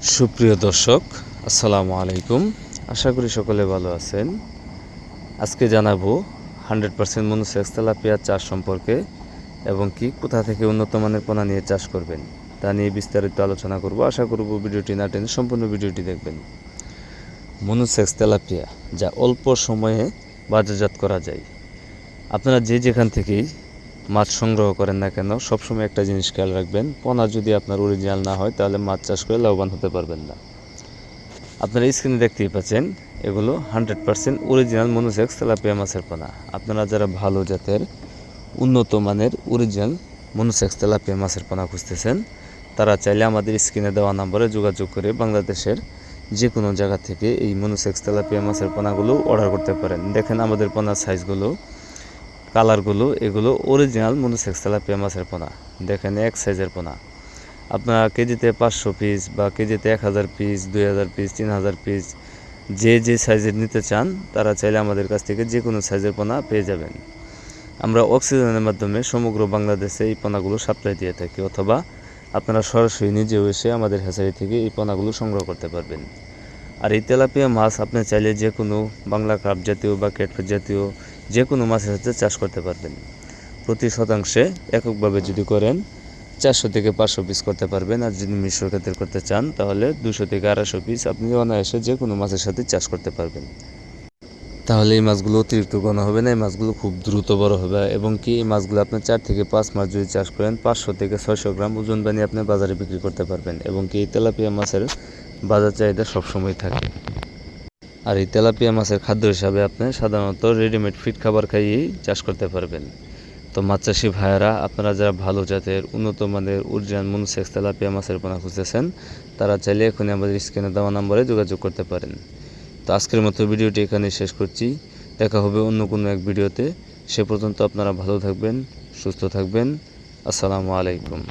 সুপ্রিয় দর্শক, আসসালামু আলাইকুম। আশা করি সকলে ভালো আছেন। আজকে জানাবো 100% মনোসেক্স তেলাপিয়া চাষ সম্পর্কে এবং কি কোথা থেকে উন্নত মানের পোনা নিয়ে চাষ করবেন তা নিয়ে বিস্তারিত আলোচনা করব। আশা করব ভিডিওটি না টেনে সম্পূর্ণ ভিডিওটি দেখবেন। মনোসেক্স তেলাপিয়া যা অল্প সময়ে বাজারজাত করা যায়। আপনারা যে যেখান থেকেই মাছ সংগ্রহ করেন না কেন, সবসময় একটা জিনিস খেয়াল রাখবেন, পোনা যদি আপনার অরিজিনাল না হয় তাহলে মাছ চাষ করে লাভবান হতে পারবেন না। আপনারা স্ক্রিনে দেখতেই পাচ্ছেন, এগুলো 100% অরিজিনাল মনোসেক্স তেলাপিয়া মাছের পোনা। আপনারা যারা ভালো জাতের উন্নত মানের অরিজিনাল মনোসেক্স তেলাপিয়া মাছের পোনা খুঁজতেছেন, তারা চাইলে আমাদের স্ক্রিনে দেওয়া নম্বরে যোগাযোগ করে বাংলাদেশের যে কোনো জায়গা থেকে এই মনোসেক্স তেলাপিয়া মাছের পোনাগুলো অর্ডার করতে পারেন। দেখেন আমাদের পোনার সাইজগুলো, কালারগুলো, এগুলো অরিজিনাল মনোসেক্স তেলাপিয়া মাছের পোনা। দেখেন এক সাইজের পোনা। আপনারা কেজিতে 500 পিস বা কেজিতে 1000 পিস, 2000 পিস, 3000 পিস যে সাইজের নিতে চান তারা চাইলে আমাদের কাছ থেকে যে কোনো সাইজের পোনা পেয়ে যাবেন। আমরা অক্সিজেনের মাধ্যমে সমগ্র বাংলাদেশে এই পোনাগুলো সাপ্লাই দিয়ে থাকি, অথবা আপনারা সরাসরি নিজেও এসে আমাদের হ্যাচারি থেকে এই পোনাগুলো সংগ্রহ করতে পারবেন। আর এই তেলাপিয়া মাছ আপনি চাইলে যে কোনো বাংলা কার্প জাতীয় বা ক্যাটফিশ জাতীয় যে কোনো মাছের সাথে চাষ করতে পারবেন। প্রতি শতাংশে এককভাবে যদি করেন 400 থেকে 500 পিস করতে পারবেন। আর যদি মিশ্র ক্ষেত্রে করতে চান তাহলে 200 থেকে 250 পিস আপনি অনায়াসে যে কোনো মাছের সাথে চাষ করতে পারবেন। তাহলে এই মাছগুলো অতিরিক্ত ঘন হবে না, এই মাছগুলো খুব দ্রুত বড় হবে এবং কি এই মাছগুলো আপনি 4 থেকে 5 মাস যদি চাষ করেন 500 থেকে 600 গ্রাম ওজন বানিয়ে আপনি বাজারে বিক্রি করতে পারবেন এবং কি এই তেলাপিয়া মাছের বাজার চাহিদা সবসময় থাকে। আর এই তেলাপিয়া মাছের খাদ্য হিসাবে আপনি সাধারণত রেডিমেড ফিড খাবার খাইয়েই চাষ করতে পারবেন। তো মাছ চাষি ভাইয়েরা, আপনারা যারা ভালো জাতের উন্নত মানের অরিজিনাল মনোসেক্স তেলাপিয়া মাছের পোনা খুঁজতেছেন, তারা চাইলে এখনই আমাদের স্ক্রিনে দেওয়া নম্বরে যোগাযোগ করতে পারেন। তো আজকের মতো ভিডিওটি এখানেই শেষ করছি। দেখা হবে অন্য কোনো এক ভিডিওতে। সে পর্যন্ত আপনারা ভালো থাকবেন, সুস্থ থাকবেন। আসসালামু আলাইকুম।